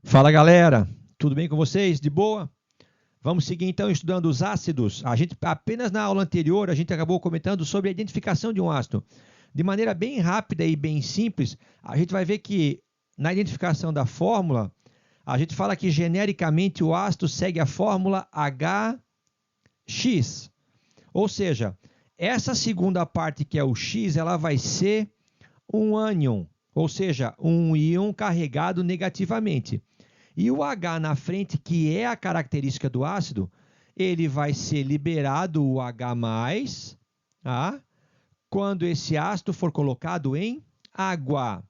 Fala galera, tudo bem com vocês? De boa? Vamos seguir então estudando os ácidos. A gente apenas na aula anterior a gente acabou comentando sobre a identificação de um ácido. De maneira bem rápida e bem simples, a gente vai ver que na identificação da fórmula, a gente fala que genericamente o ácido segue a fórmula HX. Ou seja, essa segunda parte que é o X, ela vai ser um ânion, ou seja, um íon carregado negativamente. E o H na frente, que é a característica do ácido, ele vai ser liberado, o H+, tá? Quando esse ácido for colocado em água.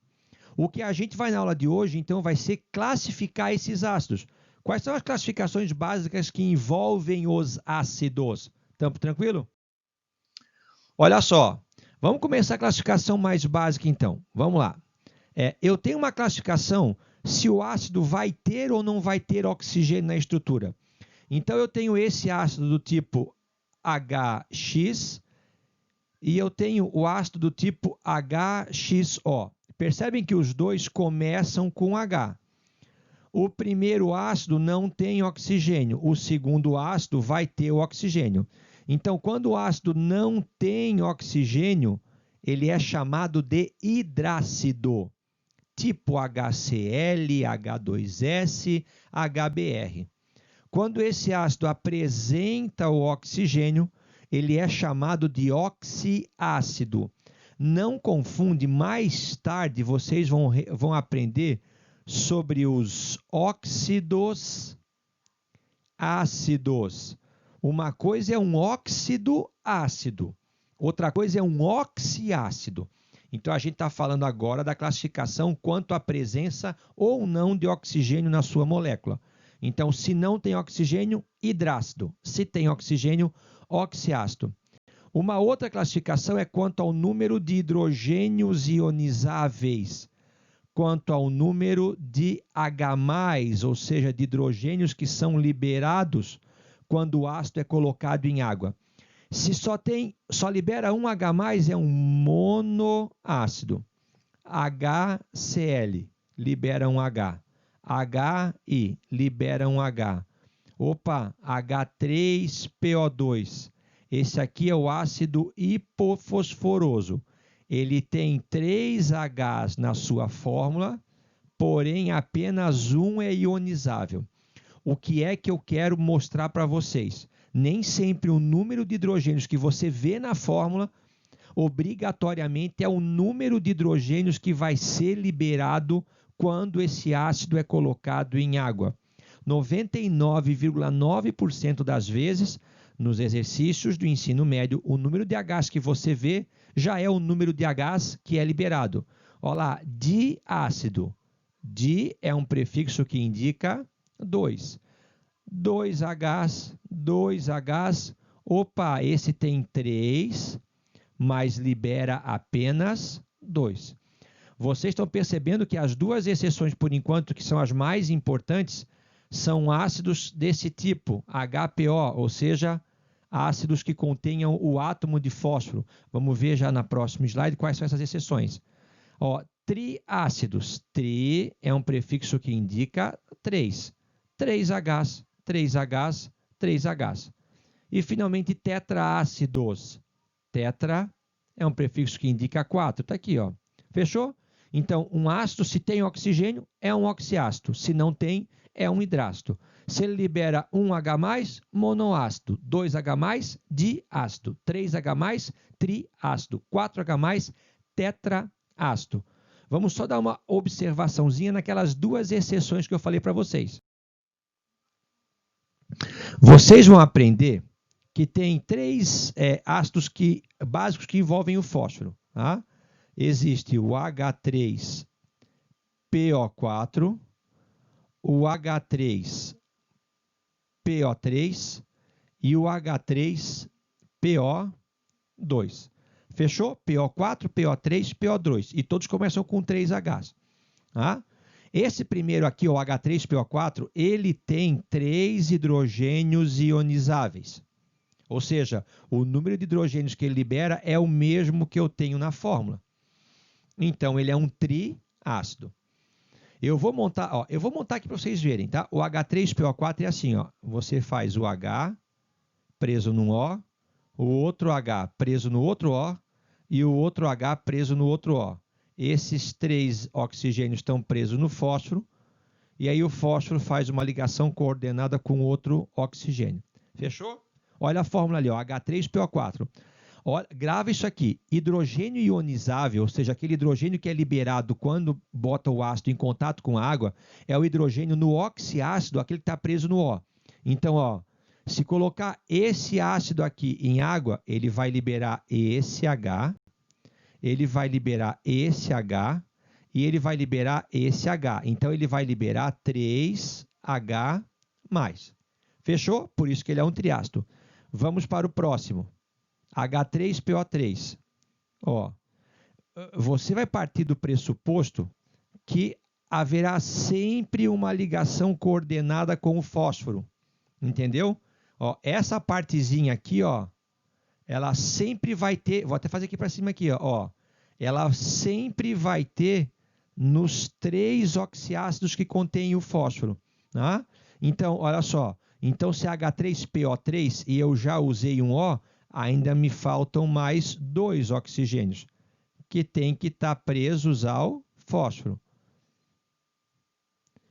O que a gente vai na aula de hoje, então, vai ser classificar esses ácidos. Quais são as classificações básicas que envolvem os ácidos? Estamos tranquilo? Olha só, vamos começar a classificação mais básica, então. Vamos lá. Eu tenho uma classificação se o ácido vai ter ou não vai ter oxigênio na estrutura. Então, eu tenho esse ácido do tipo HX e eu tenho o ácido do tipo HXO. Percebem que os dois começam com H. O primeiro ácido não tem oxigênio, o segundo ácido vai ter o oxigênio. Então, quando o ácido não tem oxigênio, ele é chamado de hidrácido, tipo HCl, H2S, HBr. Quando esse ácido apresenta o oxigênio, ele é chamado de oxiácido. Não confunde, mais tarde vocês vão aprender sobre os óxidos ácidos. Uma coisa é um óxido ácido, outra coisa é um oxiácido. Então, a gente está falando agora da classificação quanto à presença ou não de oxigênio na sua molécula. Então, se não tem oxigênio, hidrácido. Se tem oxigênio, oxiácido. Uma outra classificação é quanto ao número de hidrogênios ionizáveis, quanto ao número de H+, ou seja, de hidrogênios que são liberados quando o ácido é colocado em água. Se só libera um H+, é um monoácido. HCl libera um H. HI libera um H. Opa, H3PO2. Esse aqui é o ácido hipofosforoso. Ele tem 3 Hs na sua fórmula, porém apenas um é ionizável. O que é que eu quero mostrar para vocês? Nem sempre o número de hidrogênios que você vê na fórmula obrigatoriamente é o número de hidrogênios que vai ser liberado quando esse ácido é colocado em água. 99,9% das vezes, nos exercícios do ensino médio, o número de Hs que você vê já é o número de Hs que é liberado. Olha lá, diácido. Di é um prefixo que indica 2. 2Hs, 2Hs. Opa, esse tem 3, mas libera apenas 2. Vocês estão percebendo que as duas exceções, por enquanto, que são as mais importantes, são ácidos desse tipo, HPO, ou seja, ácidos que contenham o átomo de fósforo. Vamos ver já na próxima slide quais são essas exceções. Triácidos. Tri é um prefixo que indica 3. 3Hs, 3Hs, 3Hs. E, finalmente, tetraácidos. Tetra é um prefixo que indica 4. Está aqui, ó. Fechou? Então, um ácido, se tem oxigênio, é um oxiácido. Se não tem, é um hidrácido. Se ele libera 1H+, monoácido. 2H+, diácido. 3H+, triácido. 4H+, tetraácido. Vamos só dar uma observaçãozinha naquelas duas exceções que eu falei para vocês. Vocês vão aprender que tem 3 ácidos básicos que envolvem o fósforo. Tá? Existe o H3PO4, o H3PO3 e o H3PO2. Fechou? PO4, PO3, PO2. E todos começam com 3Hs. Tá? Esse primeiro aqui, o H3PO4, ele tem 3 hidrogênios ionizáveis. Ou seja, o número de hidrogênios que ele libera é o mesmo que eu tenho na fórmula. Então, ele é um triácido. Eu vou montar aqui para vocês verem, tá? O H3PO4 é assim, ó. Você faz o H preso num O, o outro H preso no outro O e o outro H preso no outro O. Esses 3 oxigênios estão presos no fósforo e aí o fósforo faz uma ligação coordenada com outro oxigênio. Fechou? Olha a fórmula ali, ó, H3PO4. Olha, grava isso aqui, hidrogênio ionizável, ou seja, aquele hidrogênio que é liberado quando bota o ácido em contato com a água, é o hidrogênio no oxiácido, aquele que está preso no O. Então, ó, se colocar esse ácido aqui em água, ele vai liberar esse H, ele vai liberar esse H e ele vai liberar esse H. Então, ele vai liberar 3H+. Fechou? Por isso que ele é um triácido. Vamos para o próximo. H3PO3. Ó, você vai partir do pressuposto que haverá sempre uma ligação coordenada com o fósforo. Entendeu? Ó, essa partezinha aqui, ó, ela sempre vai ter, vou até fazer aqui para cima aqui, ó, ela sempre vai ter nos 3 oxiácidos que contêm o fósforo, tá? Então, olha só, então se H3PO3 e eu já usei um O, ainda me faltam mais 2 oxigênios, que tem que estar presos ao fósforo.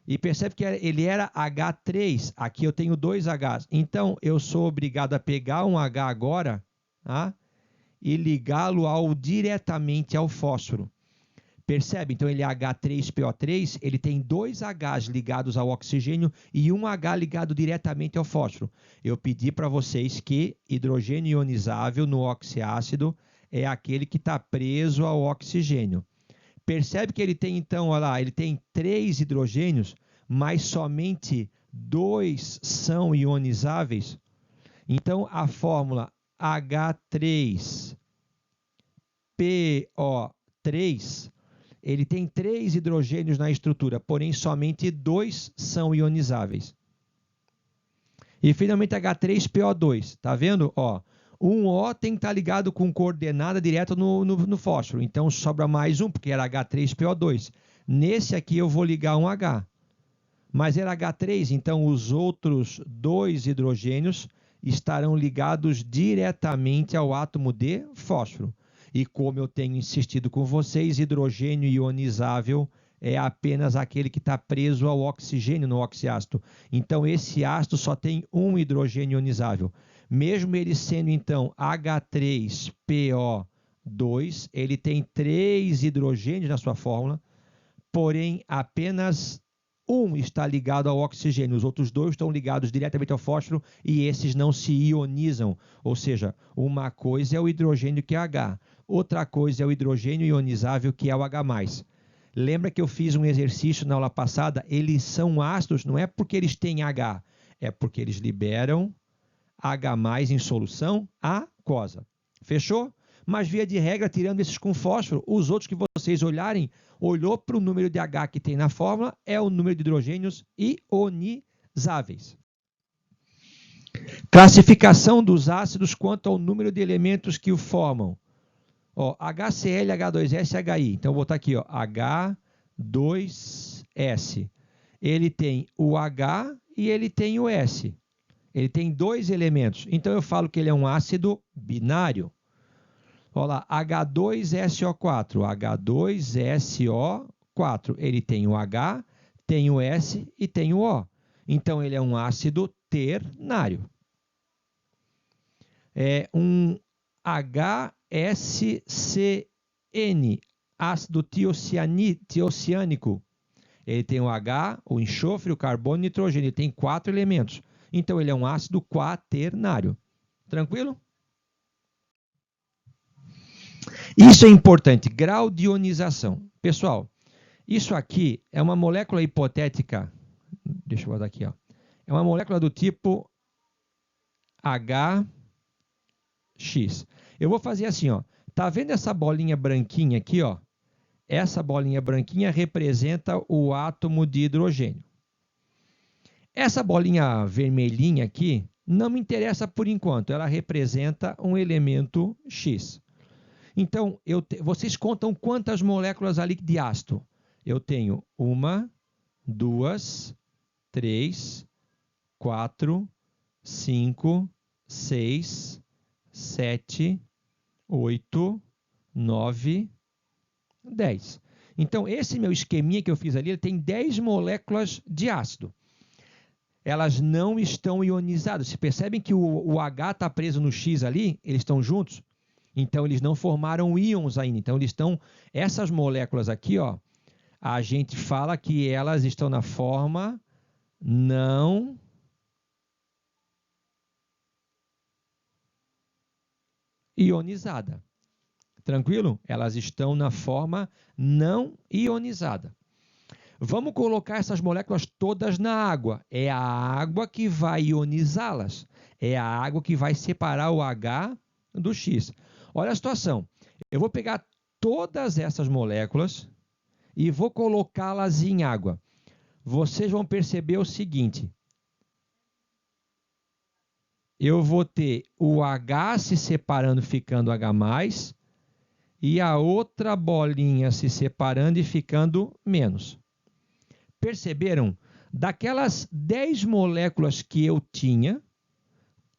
E percebe que ele era H3, aqui eu tenho 2 Hs. Então, eu sou obrigado a pegar um H agora, tá? E ligá-lo diretamente ao fósforo. Percebe? Então, ele é H3PO3, ele tem 2 Hs ligados ao oxigênio e um H ligado diretamente ao fósforo. Eu pedi para vocês que hidrogênio ionizável no oxiácido é aquele que está preso ao oxigênio. Percebe que ele tem, então, olha lá, ele tem 3 hidrogênios, mas somente 2 são ionizáveis. Então, a fórmula H3PO3, ele tem 3 hidrogênios na estrutura, porém somente 2 são ionizáveis. E, finalmente, H3PO2, tá vendo? Ó, um O tem que estar ligado com coordenada direta no fósforo. Então, sobra mais um, porque era H3PO2. Nesse aqui eu vou ligar um H. Mas era H3, então os outros 2 hidrogênios estarão ligados diretamente ao átomo de fósforo. E como eu tenho insistido com vocês, hidrogênio ionizável é apenas aquele que está preso ao oxigênio no oxiácido. Então, esse ácido só tem um hidrogênio ionizável. Mesmo ele sendo, então, H3PO2, ele tem 3 hidrogênios na sua fórmula, porém, apenas um está ligado ao oxigênio, os outros 2 estão ligados diretamente ao fósforo e esses não se ionizam. Ou seja, uma coisa é o hidrogênio, que é H, outra coisa é o hidrogênio ionizável, que é o H+. Lembra que eu fiz um exercício na aula passada? Eles são ácidos, não é porque eles têm H, é porque eles liberam H+ em solução aquosa. Fechou? Mas, via de regra, tirando esses com fósforo, os outros que vocês olharem, olhou para o número de H que tem na fórmula, é o número de hidrogênios ionizáveis. Classificação dos ácidos quanto ao número de elementos que o formam. Ó, HCl, H2S, HI. Então, eu vou botar aqui, ó, H2S. Ele tem o H e ele tem o S. Ele tem 2 elementos. Então, eu falo que ele é um ácido binário. Olha lá, H2SO4. H2SO4. Ele tem o H, tem o S e tem o O. Então, ele é um ácido ternário. É um HSCN, ácido tiociânico. Ele tem o H, o enxofre, o carbono e o nitrogênio. Ele tem 4 elementos. Então, ele é um ácido quaternário. Tranquilo? Isso é importante. Grau de ionização. Pessoal, isso aqui é uma molécula hipotética. Deixa eu botar aqui, ó. É uma molécula do tipo HX. Eu vou fazer assim, ó. Tá vendo essa bolinha branquinha aqui, ó? Essa bolinha branquinha representa o átomo de hidrogênio. Essa bolinha vermelhinha aqui não me interessa por enquanto, ela representa um elemento X. Então, vocês contam quantas moléculas ali de ácido? Eu tenho 1, 2, 3, 4, 5, 6, 7, 8, 9, 10. Então, esse meu esqueminha que eu fiz ali, ele tem 10 moléculas de ácido. Elas não estão ionizadas. Vocês percebem que o H está preso no X ali? Eles estão juntos? Então, eles não formaram íons ainda. Então, eles estão... Essas moléculas aqui, ó, a gente fala que elas estão na forma não ionizada. Tranquilo? Elas estão na forma não ionizada. Vamos colocar essas moléculas todas na água. É a água que vai ionizá-las. É a água que vai separar o H do X. Olha a situação. Eu vou pegar todas essas moléculas e vou colocá-las em água. Vocês vão perceber o seguinte. Eu vou ter o H se separando, ficando H+, e a outra bolinha se separando e ficando menos. Perceberam? Daquelas 10 moléculas que eu tinha,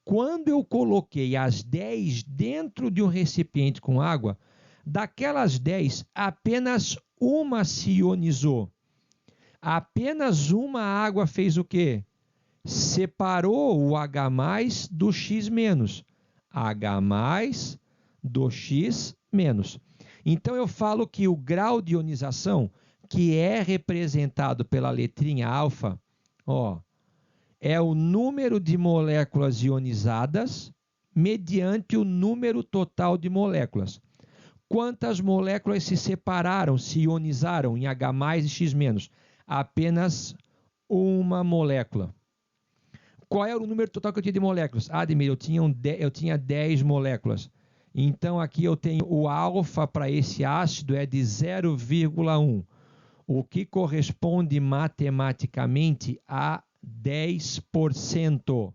quando eu coloquei as 10 dentro de um recipiente com água, daquelas 10, apenas uma se ionizou. Apenas uma água fez o quê? Separou o H+ do X-. H+ do X-. Então, eu falo que o grau de ionização, que é representado pela letrinha alfa, ó, é o número de moléculas ionizadas mediante o número total de moléculas. Quantas moléculas se separaram, se ionizaram em H+ e X-? Apenas uma molécula. Qual era o número total que eu tinha de moléculas? Ademir, eu tinha 10 moléculas. Então, aqui eu tenho o alfa para esse ácido é de 0,1, o que corresponde matematicamente a 10%.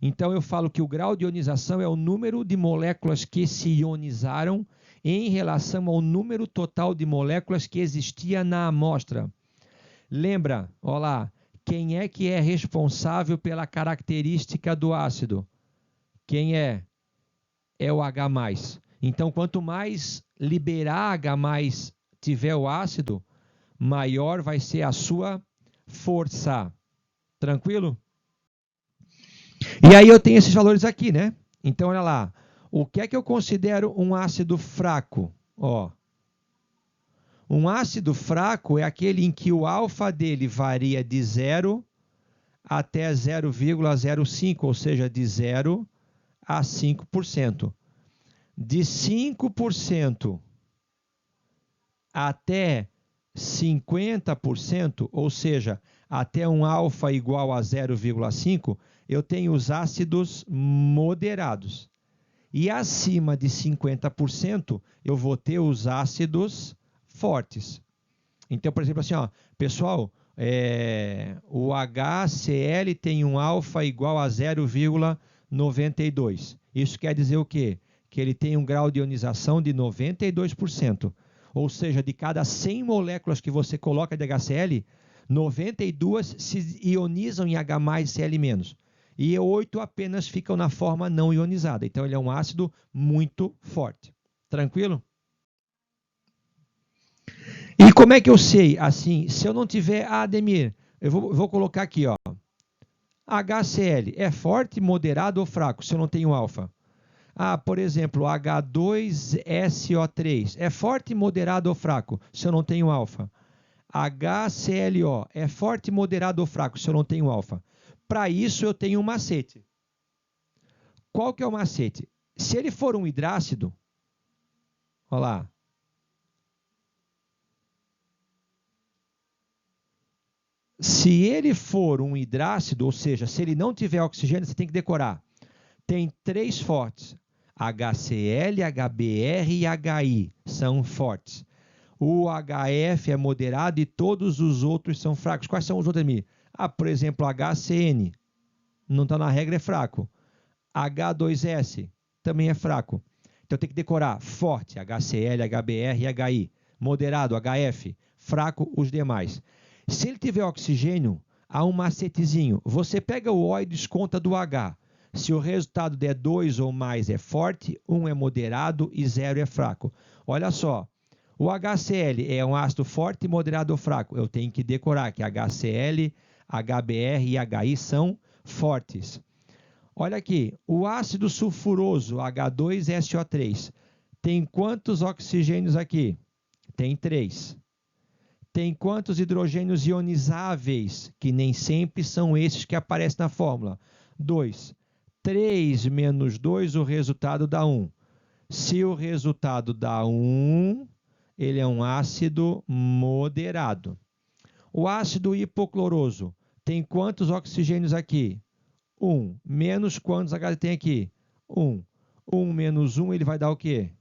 Então, eu falo que o grau de ionização é o número de moléculas que se ionizaram em relação ao número total de moléculas que existia na amostra. Lembra, olha lá, quem é que é responsável pela característica do ácido? Quem é? É o H+. Então, quanto mais liberar H+ tiver o ácido, maior vai ser a sua força. Tranquilo? E aí eu tenho esses valores aqui, né? Então, olha lá. O que é que eu considero um ácido fraco? Ó, um ácido fraco é aquele em que o alfa dele varia de 0 até 0,05, ou seja, de 0 a 5%. De 5% até 50%, ou seja, até um alfa igual a 0,5, eu tenho os ácidos moderados. E acima de 50%, eu vou ter os ácidos fortes. Então, por exemplo, assim, ó, pessoal, o HCl tem um alfa igual a 0,92. Isso quer dizer o quê? Que ele tem um grau de ionização de 92%. Ou seja, de cada 100 moléculas que você coloca de HCl, 92 se ionizam em H+ e Cl-. E 8 apenas ficam na forma não ionizada. Então, ele é um ácido muito forte. Tranquilo? E como é que eu sei? Assim, se eu não tiver Ademir, eu vou colocar aqui, ó. HCl é forte, moderado ou fraco, se eu não tenho alfa? Por exemplo, H2SO3 é forte, moderado ou fraco, se eu não tenho alfa? HClO é forte, moderado ou fraco, se eu não tenho alfa? Para isso, eu tenho um macete. Qual que é o macete? Se ele for um hidrácido, olha lá. Se ele for um hidrácido, ou seja, se ele não tiver oxigênio, você tem que decorar. Tem 3 fortes. HCl, HBr e HI são fortes. O HF é moderado e todos os outros são fracos. Quais são os outros, Ademir? Por exemplo, HCN, não está na regra, é fraco. H2S também é fraco. Então tem que decorar forte, HCl, HBr e HI. Moderado, HF. Fraco, os demais. Se ele tiver oxigênio, há um macetezinho. Você pega o O e desconta do H. Se o resultado der 2 ou mais é forte, 1 é moderado e 0 é fraco. Olha só, o HCl é um ácido forte, moderado ou fraco. Eu tenho que decorar que HCl, HBr e HI são fortes. Olha aqui, o ácido sulfuroso H2SO3 tem quantos oxigênios aqui? Tem 3. Tem quantos hidrogênios ionizáveis? Que nem sempre são esses que aparecem na fórmula. 2. 3 menos 2, o resultado dá 1. Se o resultado dá 1, ele é um ácido moderado. O ácido hipocloroso tem quantos oxigênios aqui? 1. Menos quantos H tem aqui? 1. 1 menos 1, ele vai dar o quê?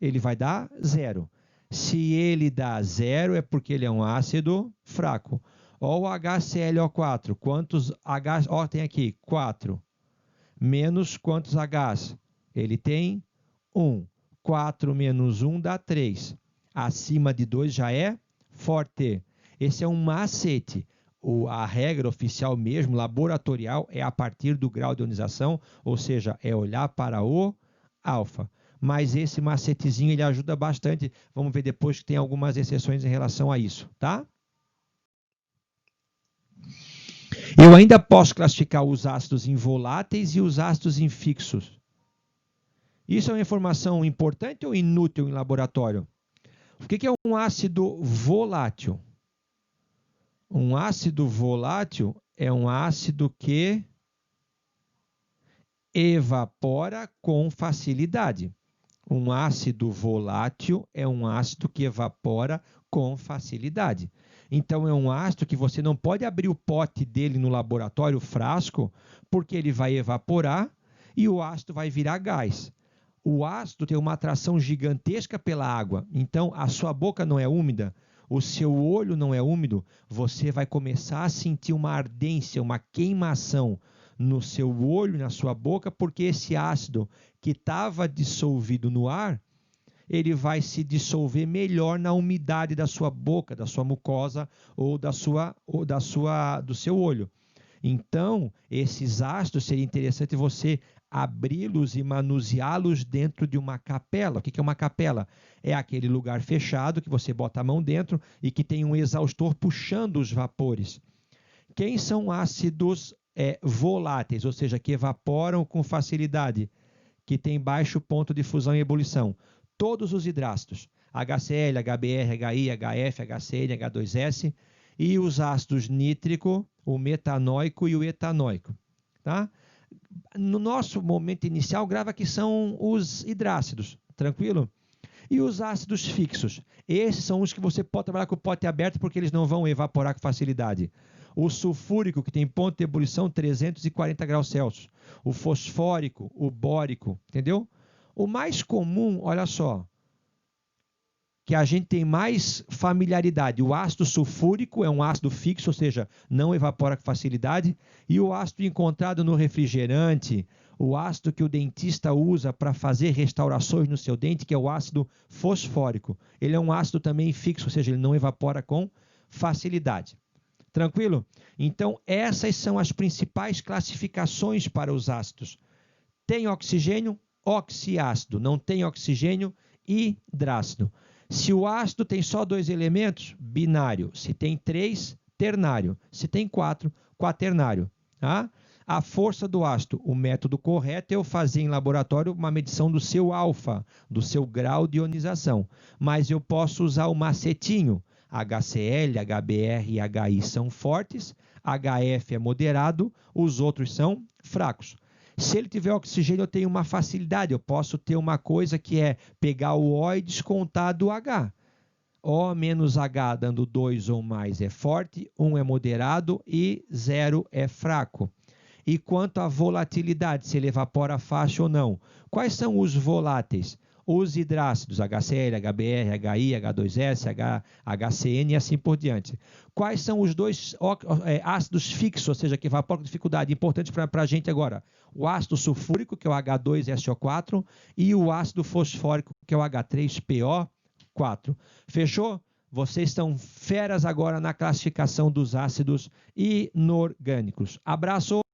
Ele vai dar 0. Se ele dá 0, é porque ele é um ácido fraco. Olha o HClO4. Quantos H tem aqui? 4. Menos quantos Hs? Ele tem 1. 4 menos 1 dá 3. Acima de 2 já é forte. Esse é um macete. A regra oficial mesmo, laboratorial, é a partir do grau de ionização, ou seja, é olhar para o alfa. Mas esse macetezinho ele ajuda bastante. Vamos ver depois que tem algumas exceções em relação a isso, tá? Eu ainda posso classificar os ácidos involáteis e os ácidos infixos. Isso é uma informação importante ou inútil em laboratório? O que é um ácido volátil? Um ácido volátil é um ácido que evapora com facilidade. Um ácido volátil é um ácido que evapora com facilidade. Então, é um ácido que você não pode abrir o pote dele no laboratório, o frasco, porque ele vai evaporar e o ácido vai virar gás. O ácido tem uma atração gigantesca pela água. Então, a sua boca não é úmida, o seu olho não é úmido, você vai começar a sentir uma ardência, uma queimação no seu olho, na sua boca, porque esse ácido que estava dissolvido no ar, ele vai se dissolver melhor na umidade da sua boca, da sua mucosa ou do seu olho. Então, esses ácidos, seria interessante você abri-los e manuseá-los dentro de uma capela. O que é uma capela? É aquele lugar fechado que você bota a mão dentro e que tem um exaustor puxando os vapores. Quem são ácidos voláteis, ou seja, que evaporam com facilidade, que tem baixo ponto de fusão e ebulição? Todos os hidrácidos, HCl, HBr, HI, HF, HCN, H2S, e os ácidos nítrico, o metanóico e o etanóico. Tá? No nosso momento inicial, grava que são os hidrácidos, tranquilo? E os ácidos fixos, esses são os que você pode trabalhar com o pote aberto porque eles não vão evaporar com facilidade. O sulfúrico, que tem ponto de ebulição 340 graus Celsius. O fosfórico, o bórico, entendeu? O mais comum, olha só, que a gente tem mais familiaridade. O ácido sulfúrico é um ácido fixo, ou seja, não evapora com facilidade. E o ácido encontrado no refrigerante, o ácido que o dentista usa para fazer restaurações no seu dente, que é o ácido fosfórico. Ele é um ácido também fixo, ou seja, ele não evapora com facilidade. Tranquilo? Então, essas são as principais classificações para os ácidos. Tem oxigênio? Oxiácido. Não tem oxigênio? Hidrácido. Se o ácido tem só 2 elementos, binário. Se tem 3, ternário. Se tem 4, quaternário. Tá? A força do ácido. O método correto é eu fazer em laboratório uma medição do seu alfa, do seu grau de ionização. Mas eu posso usar o macetinho. HCl, HBr e HI são fortes, HF é moderado, os outros são fracos. Se ele tiver oxigênio, eu tenho uma facilidade, eu posso ter uma coisa que é pegar o O e descontar do H. O menos H dando 2 ou mais é forte, 1 é moderado e 0 é fraco. E quanto à volatilidade, se ele evapora fácil ou não? Quais são os voláteis? Os hidrácidos, HCl, HBr, HI, H2S, HCN e assim por diante. Quais são os dois ácidos fixos, ou seja, que evaporam com dificuldade, importantes para a gente agora? O ácido sulfúrico, que é o H2SO4, e o ácido fosfórico, que é o H3PO4. Fechou? Vocês estão feras agora na classificação dos ácidos inorgânicos. Abraço!